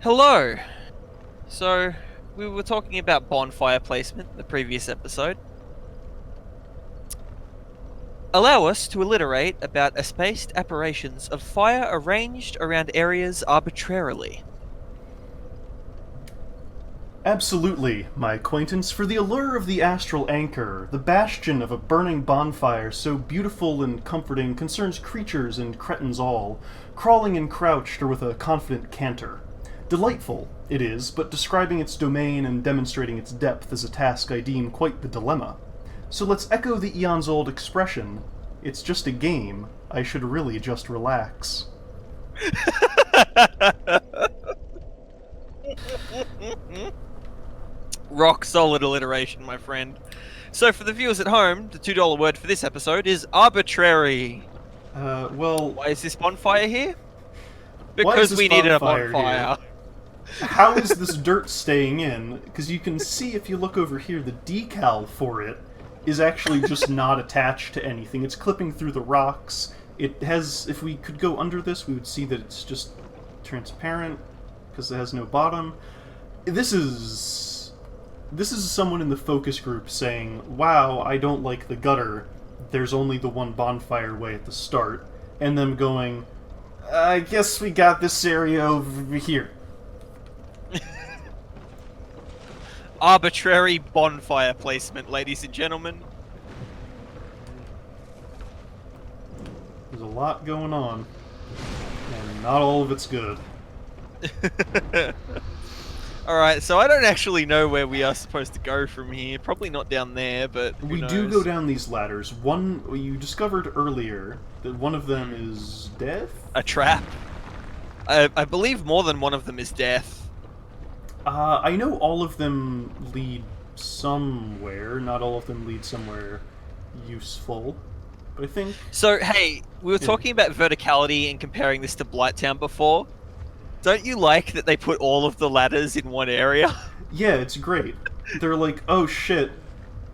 Hello. So, we were talking about bonfire placement in the previous episode. Allow us to alliterate about spaced apparitions of fire arranged around areas arbitrarily. Absolutely, my acquaintance, for the allure of the astral anchor, the bastion of a burning bonfire so beautiful and comforting concerns creatures and cretins all, crawling and crouched or with a confident canter. Delightful, it is, but describing its domain and demonstrating its depth is a task I deem quite the dilemma. So let's echo the eons-old expression, it's just a game, I should really just relax. Rock solid alliteration, my friend. So, for the viewers at home, the $2 word for this episode is arbitrary. Well, Why is this bonfire here? why is Because this we needed a bonfire bonfire. how is this dirt staying in? Because you can see if you look over here, the decal for it is actually just not attached to anything. It's clipping through the rocks. It has, if we could go under this, we would see that it's just transparent because it has no bottom. This is someone in the focus group saying, "Wow, I don't like the gutter. There's only the one bonfire way at the start," and them going, "I guess we got this area over here." Arbitrary bonfire placement, ladies and gentlemen. There's a lot going on, and not all of it's good. Alright, so I don't actually know where we are supposed to go from here. Probably not down there, but who We knows? do go down these ladders. One you discovered earlier that one of them is death. A trap. I believe more than one of them is death. I know all of them lead somewhere. Not all of them lead somewhere useful, but I think. So, hey, we were talking about verticality and comparing this to Blighttown before. Don't you like that they put all of the ladders in one area? Yeah, it's great. They're like, oh shit,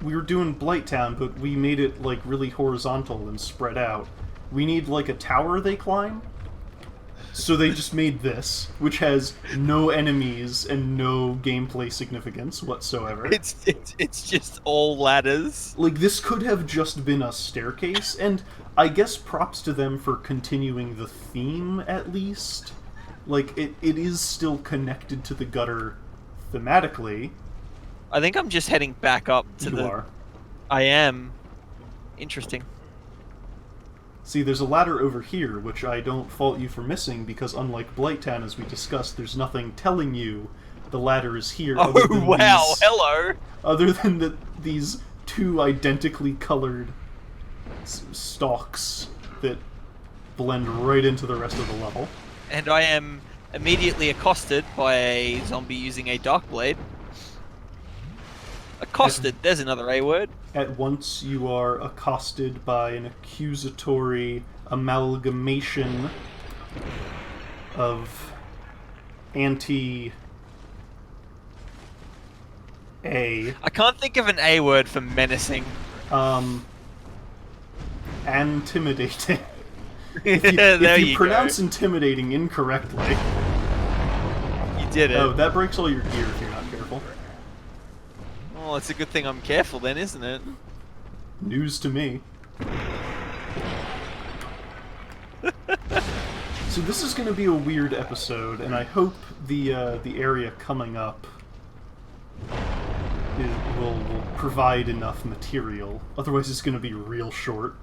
we were doing Blighttown, but we made it like really horizontal and spread out. We need like a tower they climb. So they just made this, which has no enemies and no gameplay significance whatsoever. It's just all ladders. Like, this could have just been a staircase, and I guess props to them for continuing the theme, at least. Like, it is still connected to the gutter thematically. I think I'm just heading back up to You the... are. I am. Interesting. See, there's a ladder over here, which I don't fault you for missing, because unlike Blighttown, as we discussed, there's nothing telling you the ladder is here. Oh, wow, hello! Other than these two identically colored stalks that blend right into the rest of the level. And I am immediately accosted by a zombie using a dark blade. Accosted, there's another A word. At once you are accosted by an accusatory amalgamation of anti-A. I can't think of an A word for menacing. Intimidating. There if you you pronounce go. intimidating incorrectly... You did it. Oh, that breaks all your gear if you're not careful. Well, it's a good thing I'm careful then, isn't it? News to me. So this is going to be a weird episode, and I hope the area coming up will provide enough material. Otherwise, it's going to be real short.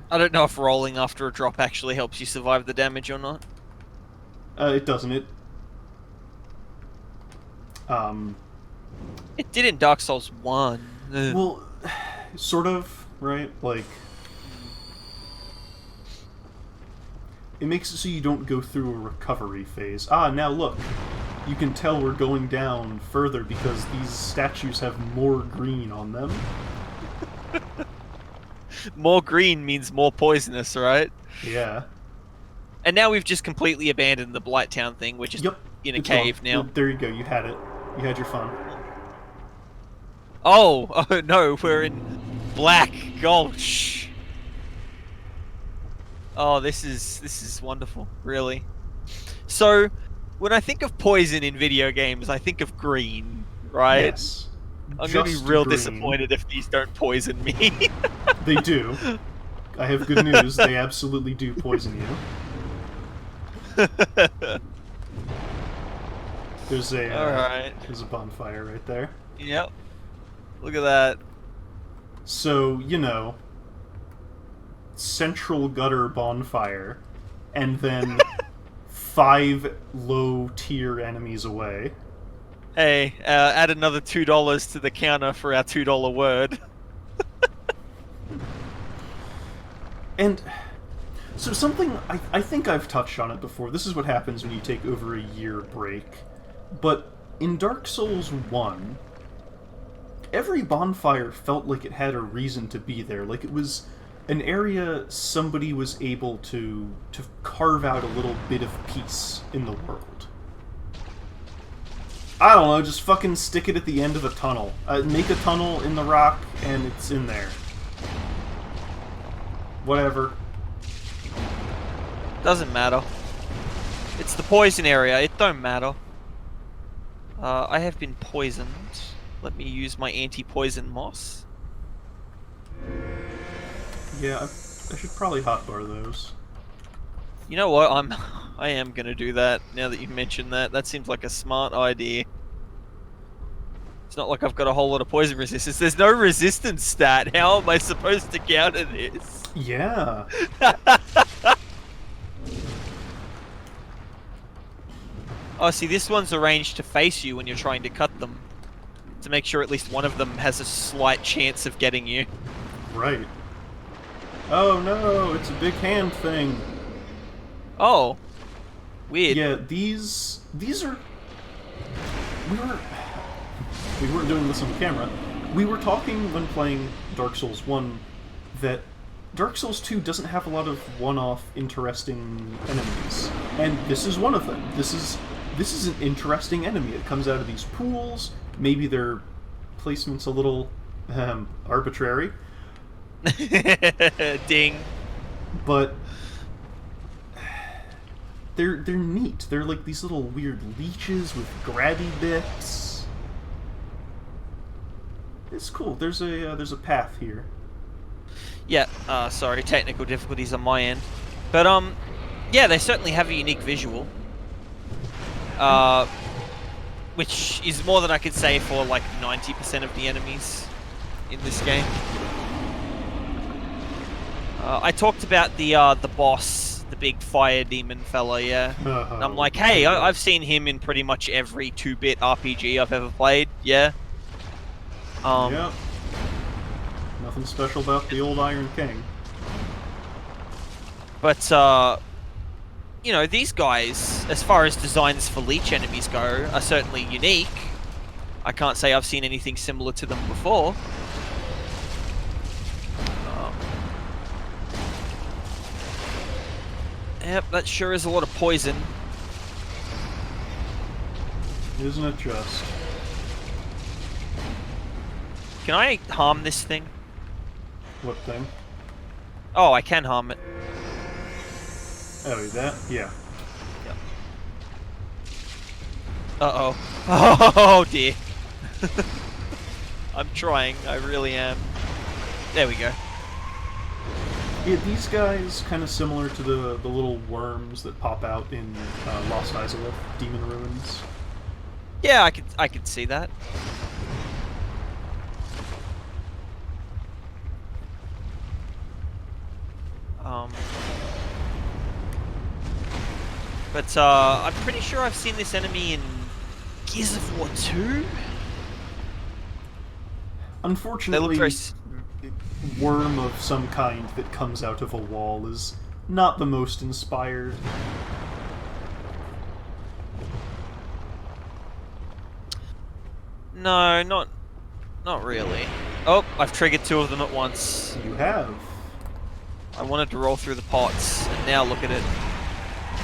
I don't know if rolling after a drop actually helps you survive the damage or not. It doesn't. It did in Dark Souls 1. Ugh. Well, sort of, right? Like, it makes it so you don't go through a recovery phase. Ah, now look. You can tell we're going down further because these statues have more green on them. More green means more poisonous, right? Yeah. And now we've just completely abandoned the Blighttown thing. We're just Yep. in a It's cave gone. now. Well, there you go. You had it. You had your fun. Oh, oh no, we're in Black Gulch. Oh, this is wonderful, really. So, when I think of poison in video games, I think of green, right? Yes. I'm gonna be Just real green. disappointed if these don't poison me. They do. I have good news. They absolutely do poison you. There's a Alright. there's a bonfire right there. Yep. Look at that. So, central gutter bonfire, and then 5 low-tier enemies away. Hey, add another $2 to the counter for our $2 word. And so something, I think I've touched on it before. This is what happens when you take over a year break. But in Dark Souls 1, every bonfire felt like it had a reason to be there. Like it was an area somebody was able to carve out a little bit of peace in the world. I don't know, just fucking stick it at the end of a tunnel. Make a tunnel in the rock, and it's in there. Whatever. Doesn't matter. It's the poison area, it don't matter. I have been poisoned. Let me use my anti-poison moss. Yeah, I should probably hotbar those. You know what? I am gonna do that now that you mentioned that. That seems like a smart idea. It's not like I've got a whole lot of poison resistance. There's no resistance stat. How am I supposed to counter this? Yeah. Oh, see, this one's arranged to face you when you're trying to cut them. To make sure at least one of them has a slight chance of getting you. Right. Oh no, it's a big hand thing. Oh. Weird. Yeah, these are... We weren't doing this on camera. We were talking when playing Dark Souls 1 that Dark Souls 2 doesn't have a lot of one-off interesting enemies. And this is one of them. This is an interesting enemy. It comes out of these pools. Maybe their placement's a little arbitrary. Ding. But they're neat. They're like these little weird leeches with grabby bits. It's cool. There's a path here. Yeah, sorry, technical difficulties on my end. But, yeah, they certainly have a unique visual. Which is more than I could say for, like, 90% of the enemies in this game. I talked about the boss, the big fire demon fella, yeah. And I'm like, hey, I've seen him in pretty much every 2-bit RPG I've ever played, yeah. Yep. Nothing special about the old Iron King. But, you know, these guys, as far as designs for leech enemies go, are certainly unique. I can't say I've seen anything similar to them before. Yep, that sure is a lot of poison. Isn't it just? Can I harm this thing? What thing? Oh, I can harm it. Oh, that? Yeah. Yep. Uh-oh. Oh, dear. I'm trying. I really am. There we go. Yeah, these guys kind of similar to the little worms that pop out in Lost Izalith, Demon Ruins. Yeah, I could see that. But I'm pretty sure I've seen this enemy in Gears of War 2. Unfortunately, worm of some kind that comes out of a wall is not the most inspired. No, not really. Oh, I've triggered 2 of them at once. You have. I wanted to roll through the pots, and now look at it.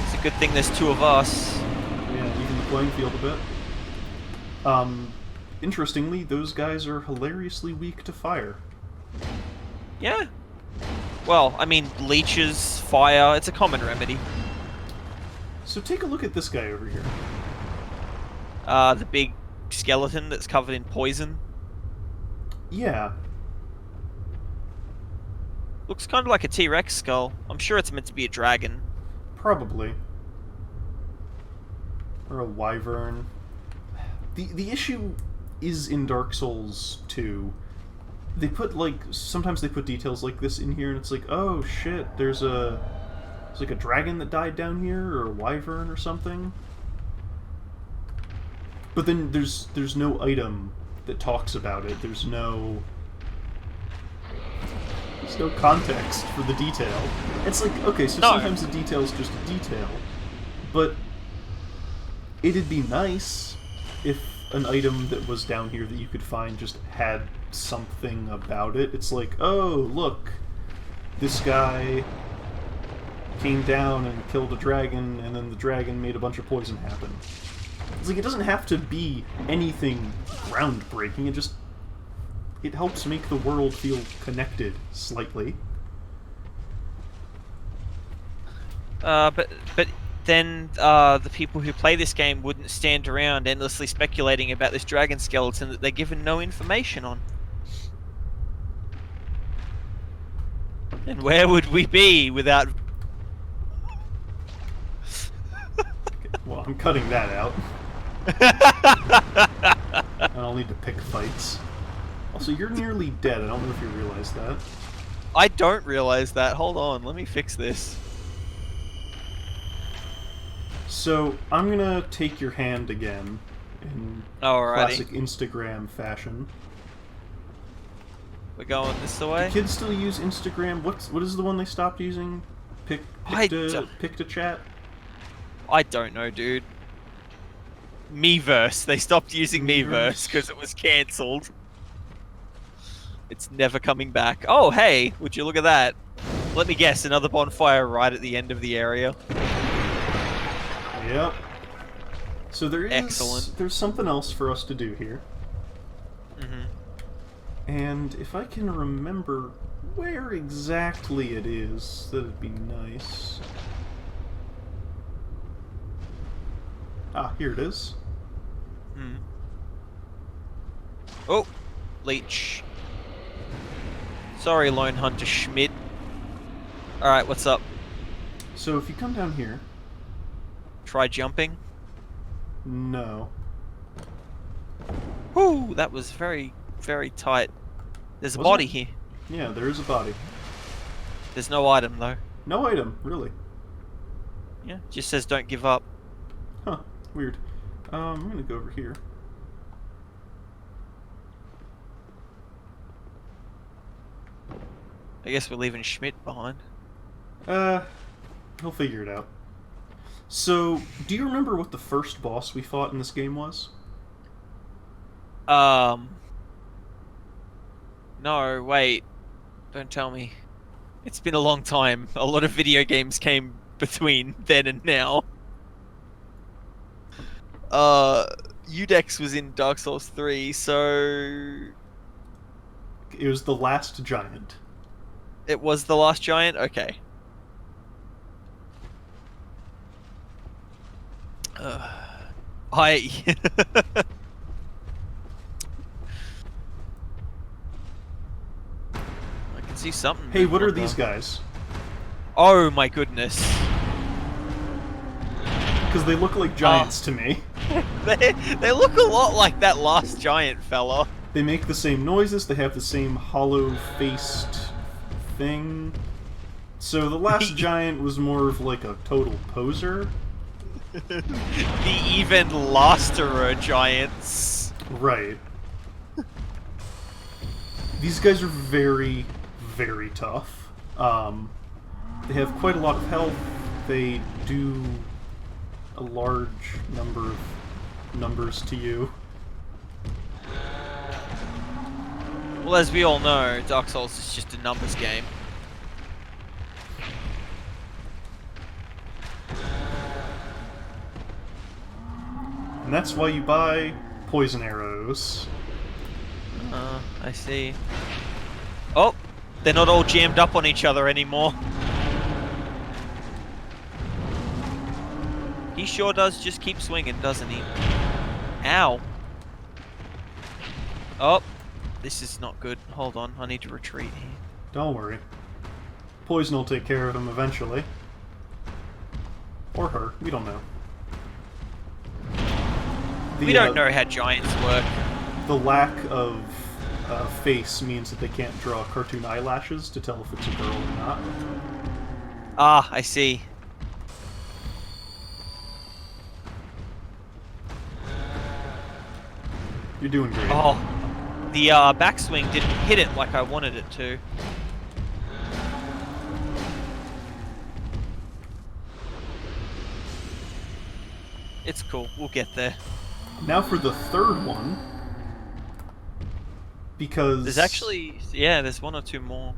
It's a good thing there's 2 of us. Yeah, even the playing field a bit. Interestingly, those guys are hilariously weak to fire. Yeah. Well, I mean, leeches, fire, it's a common remedy. So take a look at this guy over here. The big skeleton that's covered in poison. Yeah, Looks kind of like a T-Rex skull. I'm sure it's meant to be a dragon. probably. Or a wyvern. The issue is in Dark Souls 2. They put, like, sometimes they put details like this in here, and it's like, oh shit, there's like a dragon that died down here, or a wyvern or something. But then there's no item that talks about it. There's no context for the detail. It's like, okay, so No. sometimes the detail is just a detail, but it'd be nice if an item that was down here that you could find just had something about it. It's like, oh, look, this guy came down and killed a dragon, and then the dragon made a bunch of poison happen. It's like, it doesn't have to be anything groundbreaking, it helps make the world feel connected, slightly. But then the people who play this game wouldn't stand around endlessly speculating about this dragon skeleton that they're given no information on. And where would we be without... Well, I'm cutting that out. I'll need to pick fights. Also, you're nearly dead. I don't know if you realize that. I don't realize that. Hold on, let me fix this. So, I'm gonna take your hand again, in Alrighty. classic Instagram fashion. We're going this way? Do kids still use Instagram? What is the one they stopped using? Pic-to-chat? I don't know, dude. Miiverse. They stopped using Miiverse because it was cancelled. It's never coming back. Oh, hey, would you look at that? Let me guess, another bonfire right at the end of the area. Yep. So Excellent. there's something else for us to do here. Mm-hmm. And if I can remember where exactly it is, that'd be nice. Ah, here it is. Hmm. Oh, leech. Sorry, Lone Hunter Schmidt. Alright, what's up? So if you come down here... Try jumping? No. Whoo, that was very, very tight. There's a Wasn't body it? here. Yeah, there is a body. There's no item, though. No item, really. Yeah, just says don't give up. Huh, weird. I'm gonna go over here. I guess we're leaving Schmidt behind. He'll figure it out. So, do you remember what the first boss we fought in this game was? No, wait. Don't tell me. It's been a long time. A lot of video games came between then and now. Udex was in Dark Souls 3, so... It was the last giant. It was the last giant? Okay. I can see something. Hey, what are these guys? Oh my goodness. Because they look like giants to me. They look a lot like that last giant fella. They make the same noises, they have the same hollow-faced thing. So the last giant was more of like a total poser. The even lasterer giants. Right. These guys are very, very tough. They have quite a lot of health. They do a large number of numbers to you. Well, as we all know, Dark Souls is just a numbers game. And that's why you buy poison arrows. I see. Oh, They're not all jammed up on each other anymore. He sure does just keep swinging, doesn't he? Ow. Oh, this is not good. Hold on, I need to retreat here. Don't worry. Poison will take care of him eventually. Or her. We don't know. We don't know how giants work. The lack of face means that they can't draw cartoon eyelashes to tell if it's a girl or not. Ah, I see. You're doing great. Oh, the backswing didn't hit it like I wanted it to. It's cool. We'll get there. Now for the third one. Because... There's actually... Yeah, there's one or two more.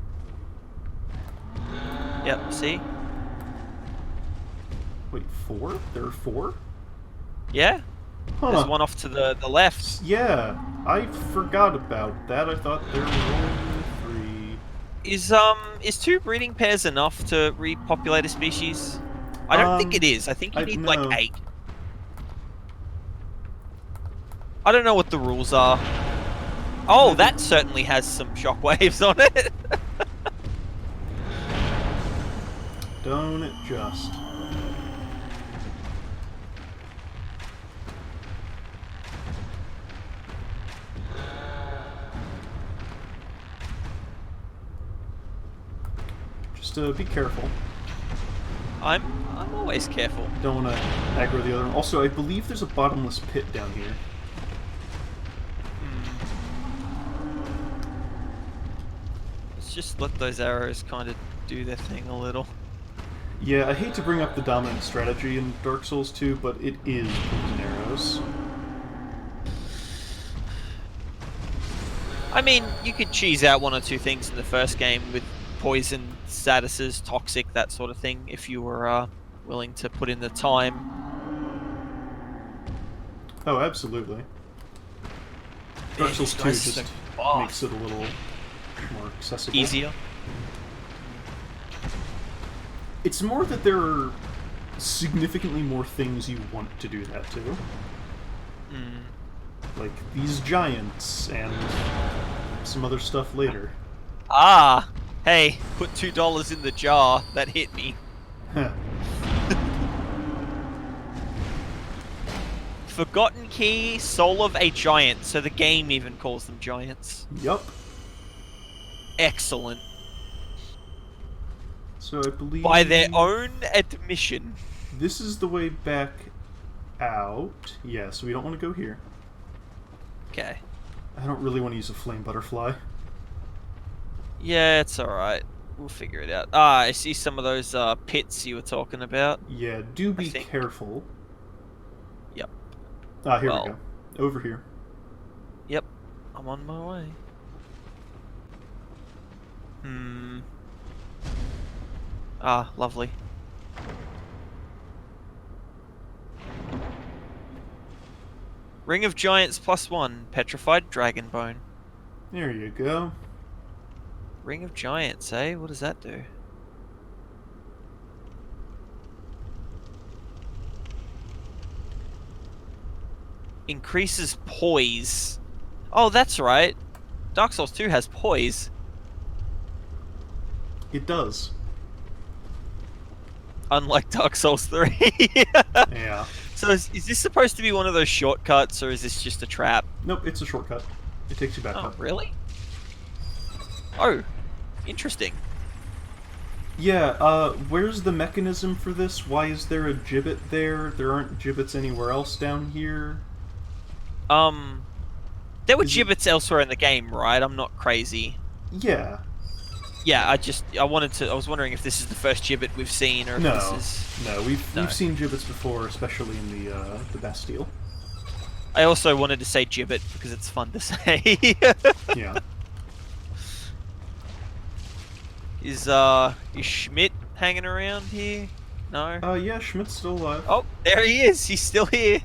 Yep, see? Wait, 4? There are 4? Yeah? Huh. There's one off to the left. Yeah, I forgot about that. I thought there were only 3. Is 2 breeding pairs enough to repopulate a species? I don't think it is. I think you need like 8. I don't know what the rules are. Oh, that certainly has some shockwaves on it. Don't it just? Just be careful. I'm always careful. Don't want to aggro the other one. Also, I believe there's a bottomless pit down here. Let's just let those arrows kind of do their thing a little. Yeah, I hate to bring up the dominant strategy in Dark Souls 2, but it is poison arrows. I mean, you could cheese out 1 or 2 things in the first game with poison statuses, toxic, that sort of thing, if you were willing to put in the time. Oh, absolutely. Dark Souls 2 just makes it a little more accessible. Easier. It's more that there are significantly more things you want to do that to. Like these giants and some other stuff later. Ah! Hey, put $2 in the jar. That hit me. Huh. Forgotten key, soul of a giant. So the game even calls them giants. Yup. Excellent. So I believe... By their own admission. This is the way back out. Yeah, so we don't want to go here. Okay. I don't really want to use a flame butterfly. Yeah, it's alright. We'll figure it out. Ah, I see some of those pits you were talking about. Yeah, do be careful. Yep. Ah, here we go. Over here. Yep. I'm on my way. Ah, lovely. Ring of Giants +1, Petrified Dragon Bone. There you go. Ring of Giants, eh? What does that do? Increases poise. Oh, that's right. Dark Souls 2 has poise. It does. Unlike Dark Souls 3. Yeah. So is this supposed to be one of those shortcuts, or is this just a trap? Nope, it's a shortcut. It takes you back up. Oh, really? Oh, interesting. Yeah, where's the mechanism for this? Why is there a gibbet there? There aren't gibbets anywhere else down here? There were gibbets elsewhere in the game, right? I'm not crazy. Yeah. Yeah, I was wondering if this is the first gibbet we've seen, or if this is... No, we've seen gibbets before, especially in the Bastille. I also wanted to say gibbet because it's fun to say. Yeah. Is Schmidt hanging around here? No? Yeah, Schmidt's still alive. Oh, there he is! He's still here!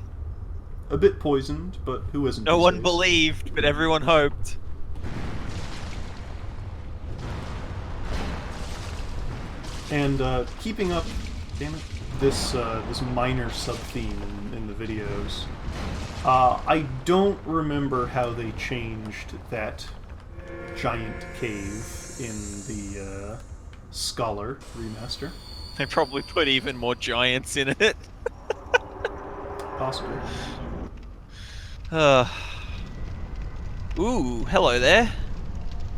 A bit poisoned, but who isn't? No one believed, but everyone hoped. And keeping up, damn it, this minor sub-theme in the videos. I don't remember how they changed that giant cave in the Scholar remaster. They probably put even more giants in it. Possibly. Ooh, hello there.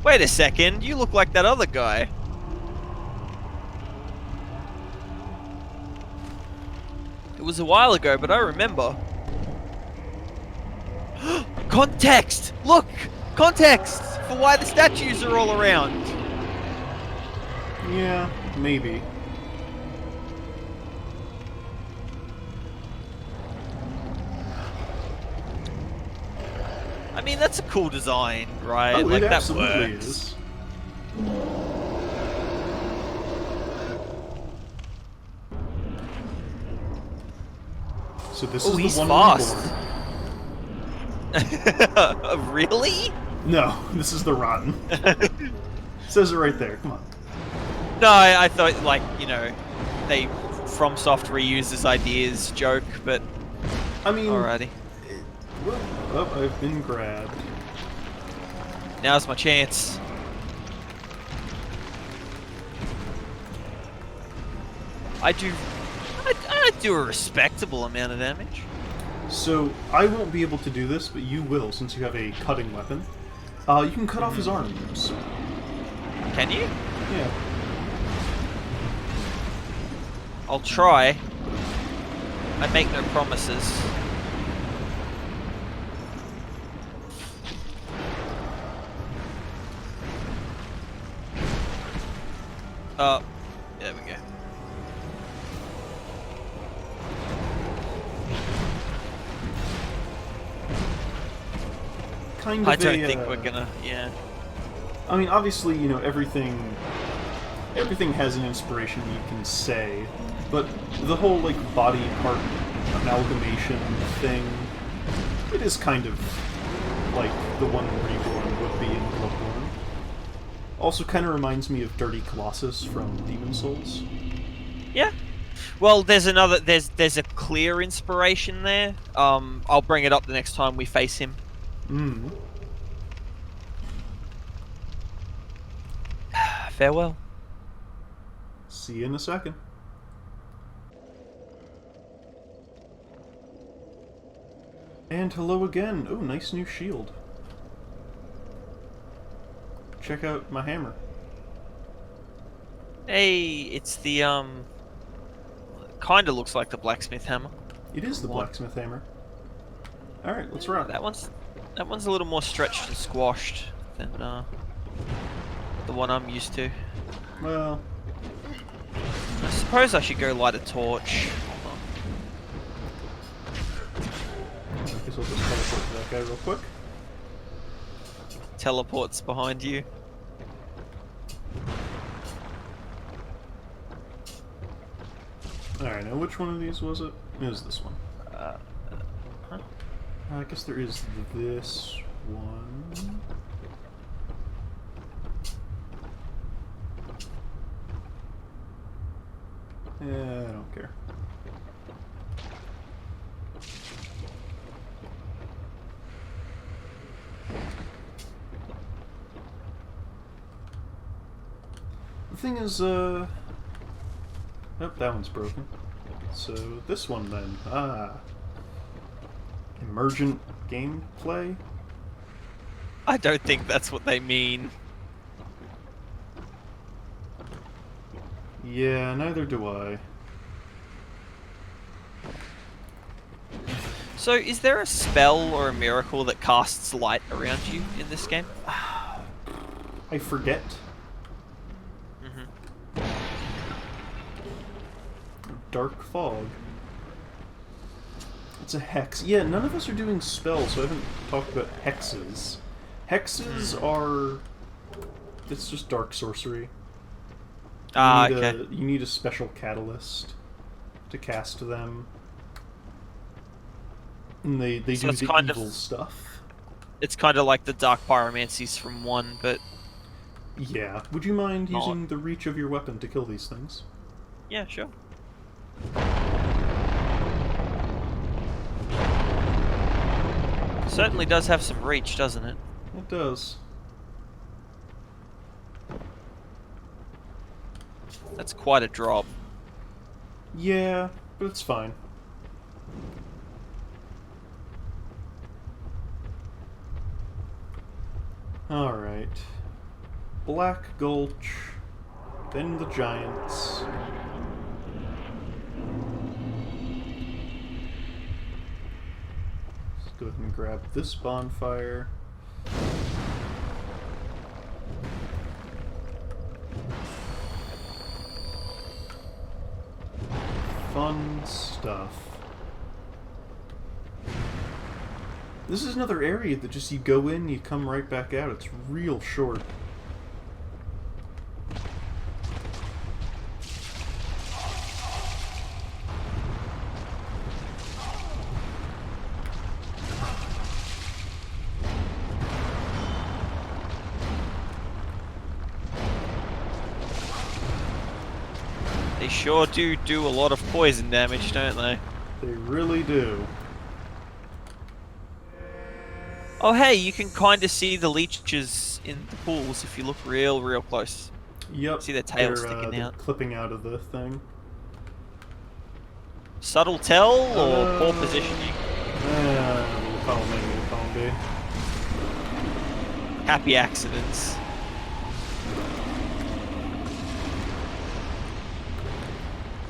Wait a second, you look like that other guy. It was a while ago, but I remember. Context! Look! Context for why the statues are all around. Yeah, maybe. I mean, that's a cool design, right? Oh, like, it that absolutely works. is. So this is He's the one fast. reborn. Really? No, this is the rotten. Says it right there. Come on. No, I thought, like, you know, they FromSoft reuses ideas joke, but I mean, alrighty. Oh, I've been grabbed. Now's my chance. I do a respectable amount of damage. So I won't be able to do this, but you will, since you have a cutting weapon. You can cut off his arms. Can you? Yeah. I'll try. I make no promises. There we go. Kind of I don't think we're gonna, yeah. I mean, obviously, you know, everything has an inspiration you can say, but the whole, like, body part amalgamation thing, it is kind of like the one Reborn would be in Bloodborne. Also kind of reminds me of Dirty Colossus from Demon Souls. Yeah. Well, there's a clear inspiration there. I'll bring it up the next time we face him. Mm. Farewell. See you in a second. And hello again. Oh, nice new shield. Check out my hammer. Hey, it's the kind of looks like the blacksmith hammer. It is the blacksmith hammer. All right, let's rock. That one's a little more stretched and squashed than the one I'm used to. Well, I suppose I should go light a torch. I guess I'll just teleport to that guy real quick. Teleports behind you. Alright, now which one of these was it? It was this one. Huh? I guess there is this one. Yeah, I don't care. The thing is, oh, that one's broken. So, this one then. Emergent gameplay? I don't think that's what they mean. Yeah, neither do I. So, is there a spell or a miracle that casts light around you in this game? I forget. Dark fog. It's a hex. Yeah, none of us are doing spells, so I haven't talked about hexes. Hexes are... it's just dark sorcery. Okay. You need a special catalyst to cast them. And they So do it's the kind evil of- stuff. It's kind of like the Dark Pyromancies from 1, but... Yeah. Would you mind Not. using the reach of your weapon to kill these things? Yeah, sure. Certainly does have some reach, doesn't it? It does. That's quite a drop. Yeah, but it's fine. Alright. Black Gulch, then the Giants. Let's go ahead and grab this bonfire. Fun stuff. This is another area that just you go in, you come right back out. It's real short. They sure do a lot of poison damage, don't they? They really do. Oh hey, you can kind of see the leeches in the pools if you look real close. Yep. See their tails they're, sticking they're out. clipping out of the thing. Subtle tell or poor positioning? We'll call him A, we'll call him B. Happy accidents.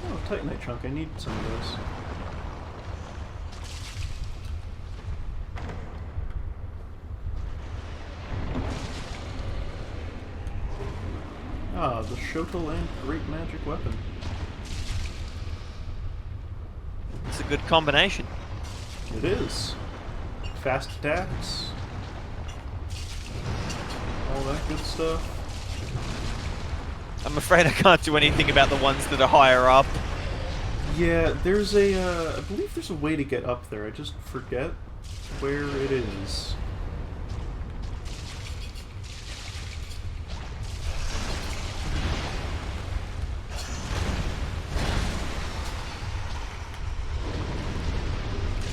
Oh, Titanite chunk. I need some of those. Ah, the Shotel and Great Magic Weapon. It's a good combination. It is. Fast attacks. All that good stuff. I'm afraid I can't do anything about the ones that are higher up. Yeah, there's a... I believe there's a way to get up there. I just forget where it is.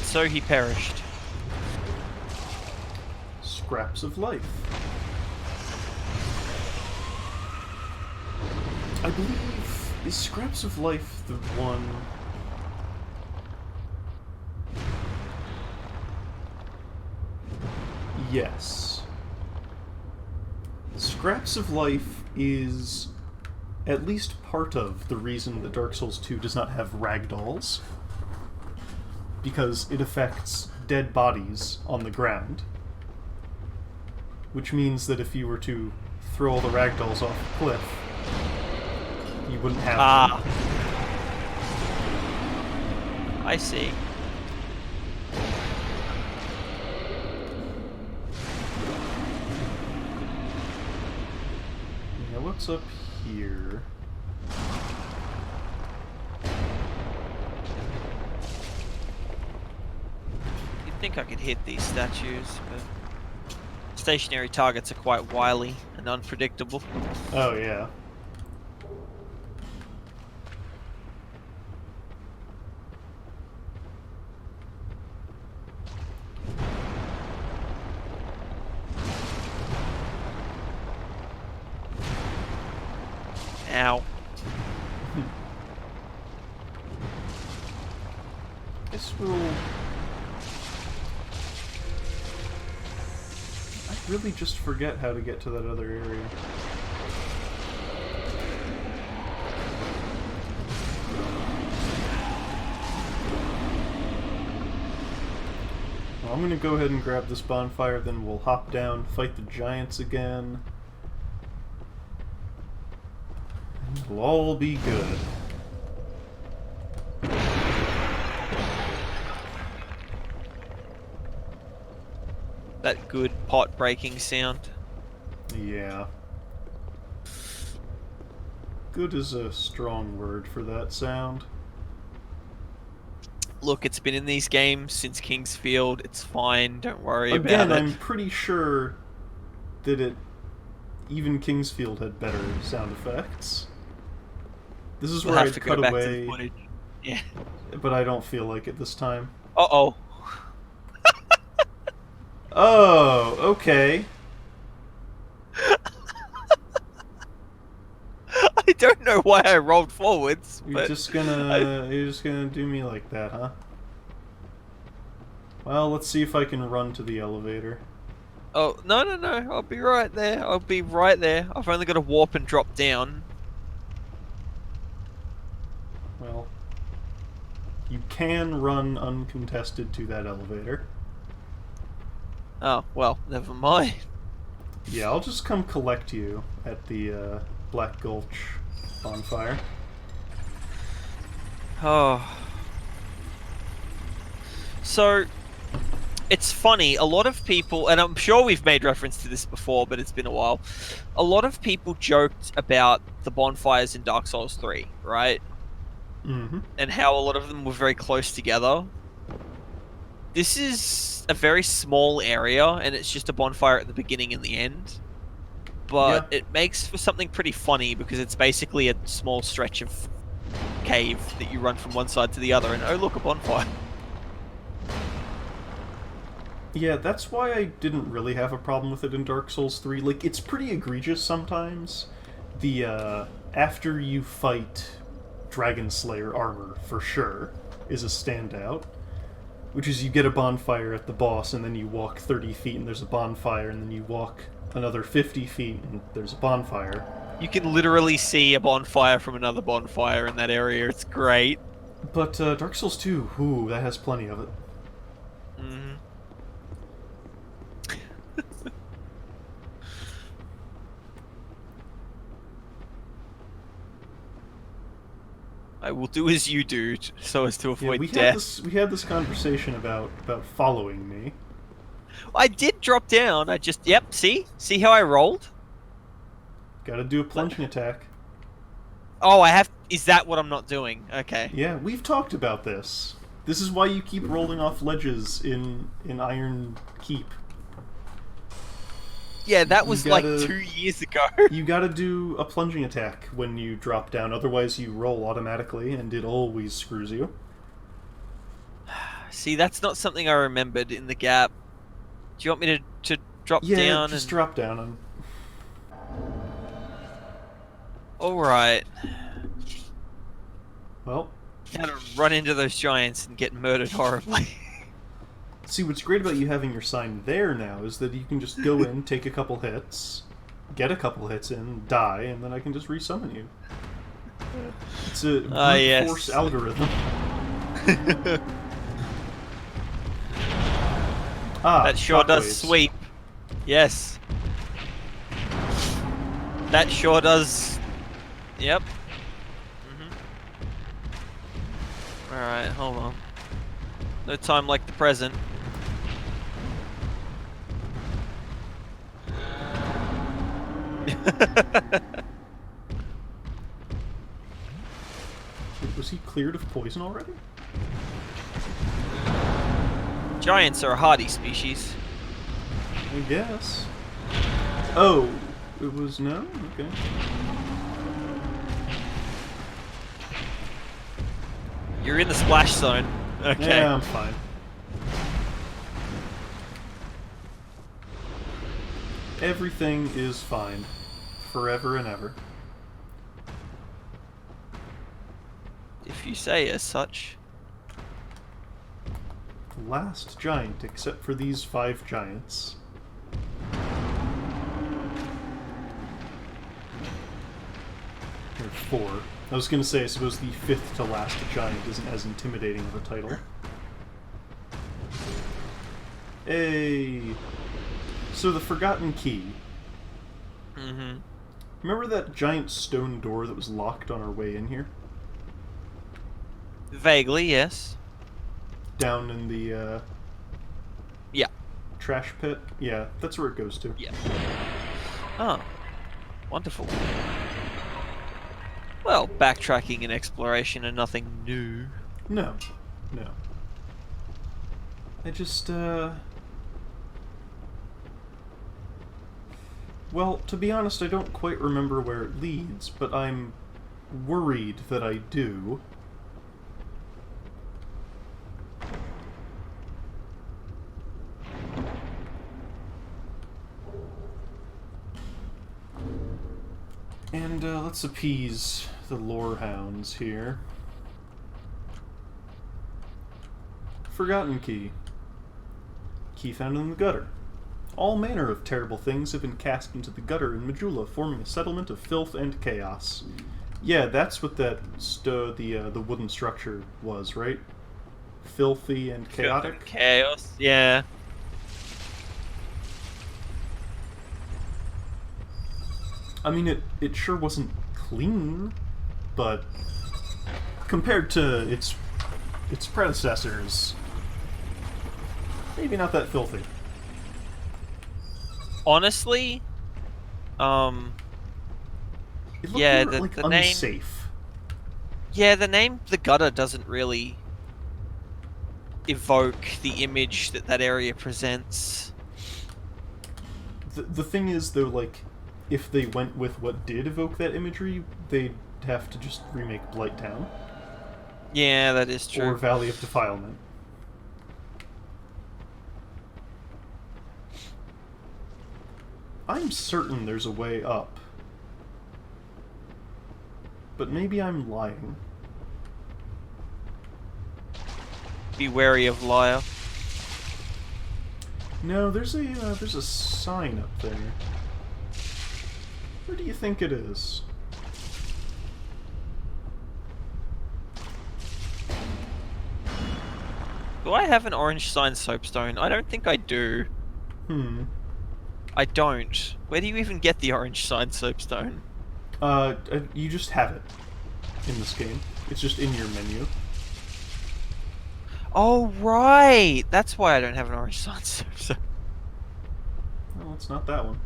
So he perished. Scraps of life. I believe... Is Scraps of Life the one... Yes. Scraps of Life is at least part of the reason that Dark Souls 2 does not have ragdolls. Because it affects dead bodies on the ground. Which means that if you were to throw all the ragdolls off a cliff, you wouldn't have them. I see. Now what's up here? You'd think I could hit these statues, but stationary targets are quite wily and unpredictable. Oh, yeah. Ow. Guess we'll... I really just forget how to get to that other area. Well, I'm gonna go ahead and grab this bonfire, then we'll hop down, fight the giants again. And it'll all be good. That good pot breaking sound. Yeah. Good is a strong word for that sound. Look, it's been in these games since Kingsfield. It's fine. Don't worry Again, about it. I'm pretty sure that it even Kingsfield had better sound effects. This is We'll where have I'd to go cut back to the away, footage. Yeah. but I don't feel like it this time. Uh-oh. Oh, okay. I don't know why I rolled forwards, You're but just gonna do me like that, huh? Well, let's see if I can run to the elevator. Oh, no, no, no. I'll be right there. I'll be right there. I've only got to warp and drop down. Well, you can run uncontested to that elevator. Oh, well, never mind. Yeah, I'll just come collect you at the Black Gulch bonfire. Oh. So, it's funny, a lot of people, and I'm sure we've made reference to this before, but it's been a while. A lot of people joked about the bonfires in Dark Souls 3, right? Mm-hmm. And how a lot of them were very close together. This is a very small area, and it's just a bonfire at the beginning and the end. But Yeah. it makes for something pretty funny because it's basically a small stretch of cave that you run from one side to the other, and oh look, a bonfire. Yeah, that's why I didn't really have a problem with it in Dark Souls 3. Like, it's pretty egregious sometimes. The, after you fight Dragon Slayer armor, for sure, is a standout. Which is you get a bonfire at the boss, and then you walk 30 feet and there's a bonfire, and then you walk another 50 feet and there's a bonfire. You can literally see a bonfire from another bonfire in that area. It's great. But Dark Souls 2, ooh, that has plenty of it. Mm-hmm. I will do as you do, so as to avoid death. We had this conversation about following me. I did drop down. I just see how I rolled. Got to do a plunging attack. Oh, I have. Is that what I'm not doing? Okay. Yeah, we've talked about this. This is why you keep rolling off ledges in Iron Keep. Yeah, that was like 2 years ago. You gotta do a plunging attack when you drop down, otherwise you roll automatically, and it always screws you. See, that's not something I remembered in the gap. Do you want me to drop down? Yeah, just drop down. And... Alright. Well... Gotta run into those giants and get murdered horribly. See, what's great about you having your sign there now is that you can just go in, take a couple hits, get a couple hits in, die, and then I can just resummon you. It's a brute force algorithm. That sure does shockwaves. sweep. Yes. That sure does. Yep. Alright, hold on. No time like the present. Was he cleared of poison already? Giants are a hardy species. I guess. Oh, it was no? Okay. You're in the splash zone. Okay. Yeah, I'm fine. Everything is fine. Forever and ever. If you say as such. The last giant, except for these 5 giants. Or 4. I was gonna say, I suppose the 5th to last giant isn't as intimidating of a title. Hey! So the Forgotten Key. Mm-hmm. Remember that giant stone door that was locked on our way in here? Vaguely, yes. Down in the, Yeah. trash pit? Yeah, that's where it goes to. Yeah. Oh. Wonderful. Well, backtracking and exploration are nothing new. No. No. I just, Well, to be honest, I don't quite remember where it leads, but I'm worried that I do. And let's appease the lore hounds here. Forgotten key. Key found in the gutter. All manner of terrible things have been cast into the gutter in Majula, forming a settlement of filth and chaos. Yeah, that's what that the wooden structure was, right? Filthy and chaotic? Chaos, yeah. I mean, it sure wasn't clean, but compared to its predecessors, maybe not that filthy. Honestly, It looked yeah, more, like the name, unsafe. yeah, the name The Gutter doesn't really evoke the image that that area presents. The thing is, though, like, if they went with what did evoke that imagery, they'd have to just remake Blight Town. Yeah, that is true. Or Valley of Defilement. I'm certain there's a way up. But maybe I'm lying. Be wary of liar. No, there's a sign up there. Where do you think it is? Do I have an orange sign soapstone? I don't think I do. I don't. Where do you even get the orange sign soapstone? You just have it in this game. It's just in your menu. Oh, right! That's why I don't have an orange sign soapstone. Well, it's not that one.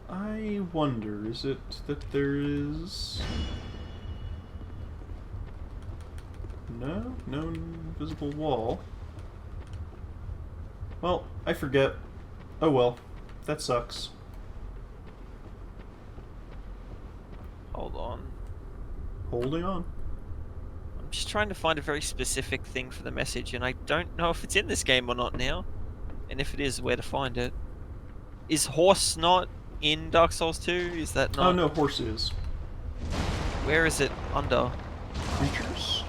I wonder, is it that there is... No? No invisible wall. Well, I forget. Oh well. That sucks. Hold on. Holding on. I'm just trying to find a very specific thing for the message, and I don't know if it's in this game or not now. And if it is, where to find it. Is horse not in Dark Souls 2? Is that not? Oh no, horse is. Where is it under? Creatures?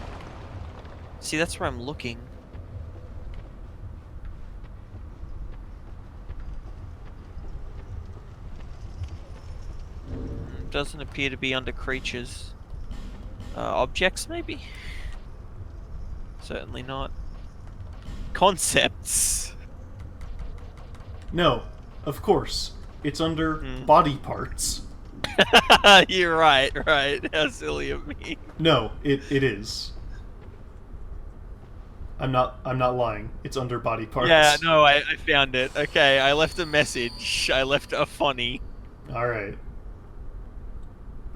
See, that's where I'm looking. Doesn't appear to be under creatures. Objects, maybe? Certainly not. Concepts. No, of course. It's under body parts. You're right, right. How silly of me. No, it is. I'm not lying. It's under body parts. Yeah, no, I found it. Okay, I left a message. I left a funny. Alright.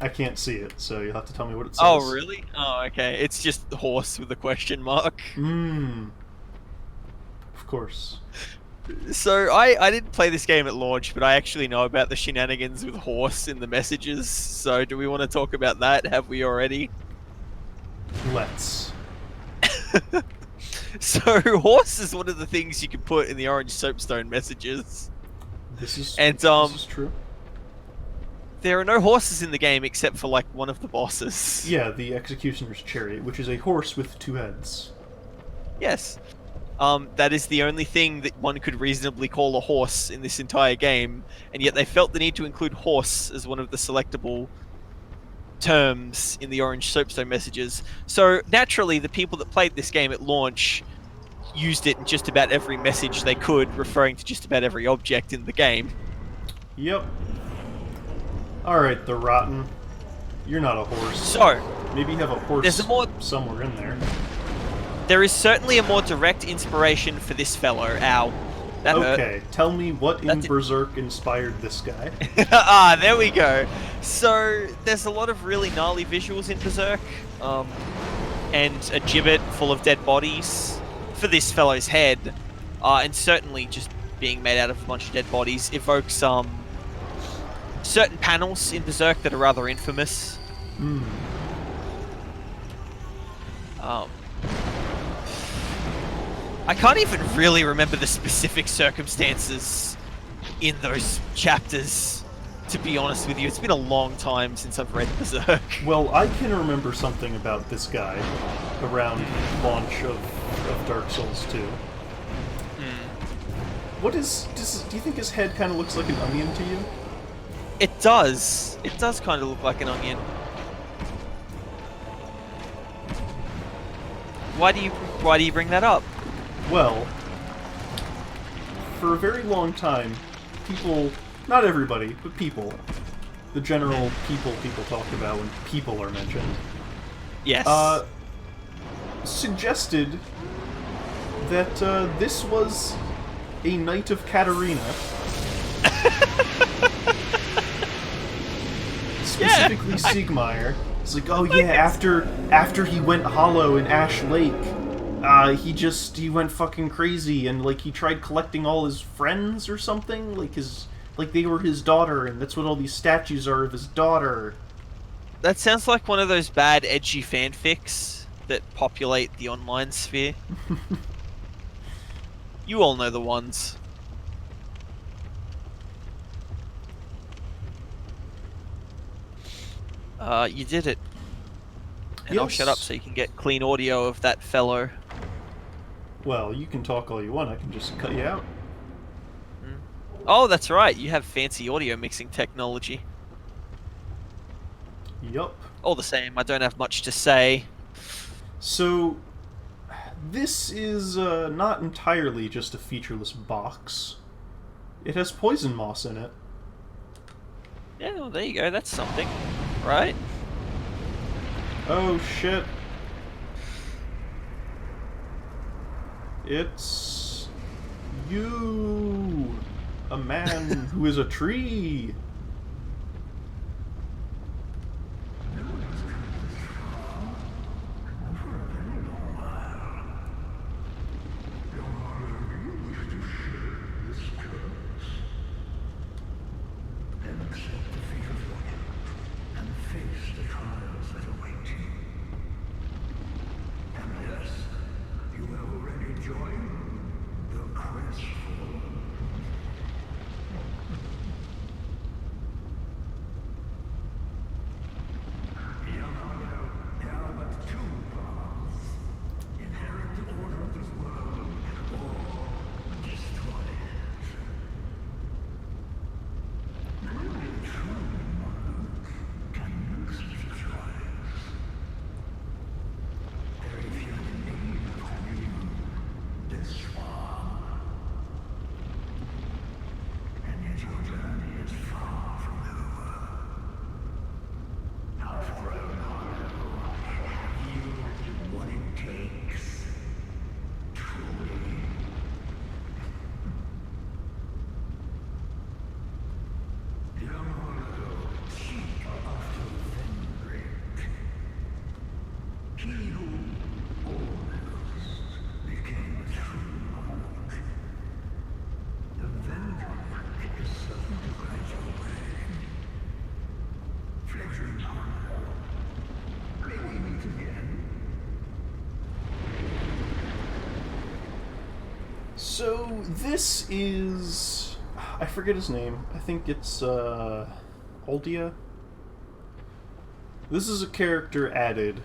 I can't see it, so you'll have to tell me what it says. Oh, really? Oh, okay. It's just horse with a question mark. Of course. So, I didn't play this game at launch, but I actually know about the shenanigans with horse in the messages. So, do we want to talk about that? Have we already? Let's. So, horse is one of the things you can put in the orange soapstone messages. This is true. There are no horses in the game except for, like, one of the bosses. Yeah, the Executioner's Chariot, which is a horse with two heads. Yes. That is the only thing that one could reasonably call a horse in this entire game, and yet they felt the need to include horse as one of the selectable terms in the orange soapstone messages. So, naturally, the people that played this game at launch used it in just about every message they could, referring to just about every object in the game. Yep. Alright, the Rotten. You're not a horse. So, maybe you have a horse somewhere in there. There is certainly a more direct inspiration for this fellow. Ow. That hurt. Okay, tell me what in Berserk inspired this guy. Ah, there we go. So, there's a lot of really gnarly visuals in Berserk. And a gibbet full of dead bodies. for this fellow's head, and certainly just being made out of a bunch of dead bodies, evokes certain panels in Berserk that are rather infamous. I can't even really remember the specific circumstances in those chapters, to be honest with you. It's been a long time since I've read Berserk. Well, I can remember something about this guy around launch of Dark Souls 2. What is... do you think his head kind of looks like an onion to you? It does. It does kind of look like an onion. Why do you bring that up? Well, for a very long time, people, not everybody, but people, the general people talk about when people are mentioned, Yes. suggested that this was a Knight of Katarina. Specifically Siegmeyer. It's like, oh yeah, after he went hollow in Ash Lake, he went fucking crazy and like he tried collecting all his friends or something, like they were his daughter, and that's what all these statues are of his daughter. That sounds like one of those bad edgy fanfics that populate the online sphere. You all know the ones. You did it. And I'll shut up so you can get clean audio of that fellow. Well, you can talk all you want, I can just cut you out. Oh, that's right, you have fancy audio mixing technology. Yup. All the same, I don't have much to say. So, this is not entirely just a featureless box. It has poison moss in it. Yeah, well, there you go, that's something, right? Oh shit. It's... you! A man who is a tree! So, this is... I forget his name. I think it's, Aldia? This is a character added,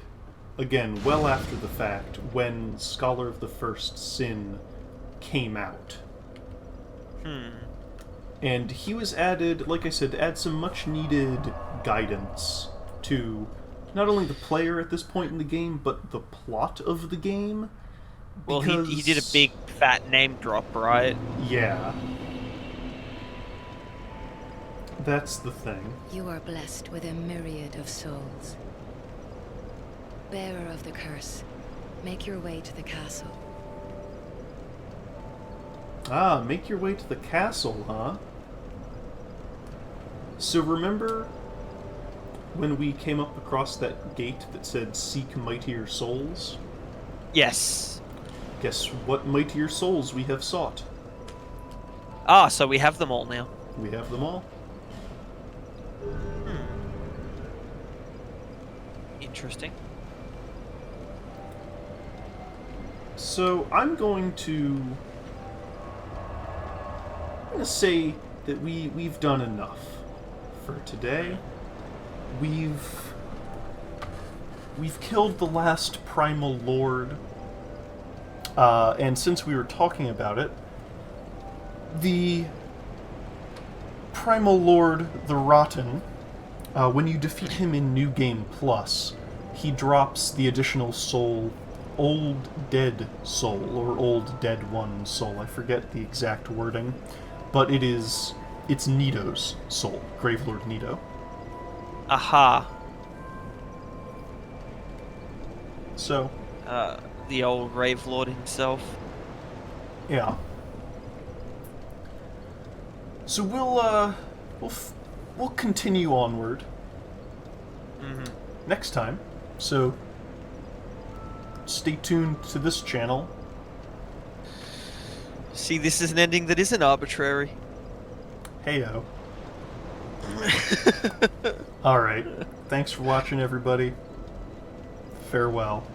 again, well after the fact, when Scholar of the First Sin came out. And he was added, like I said, to add some much-needed guidance to not only the player at this point in the game, but the plot of the game. Well, he did a big fat name drop, right? Yeah. That's the thing. You are blessed with a myriad of souls. Bearer of the curse, make your way to the castle. Ah, make your way to the castle, huh? So remember when we came up across that gate that said, "Seek mightier souls"? Yes. Guess what mightier souls we have sought? Ah, so we have them all now. We have them all. Interesting. So I'm going to say that we've done enough for today. We've killed the last primal lord, and since we were talking about it, the primal lord, the Rotten, when you defeat him in New Game Plus, he drops the additional soul, Old Dead Soul, or Old Dead One Soul. I forget the exact wording, but it's Nito's soul, Gravelord Nito. Aha. So, The old Rave Lord himself. yeah. So we'll continue onward next time. So stay tuned to this channel. See, this is an ending that isn't arbitrary. Heyo. All right. Thanks for watching, everybody. Farewell.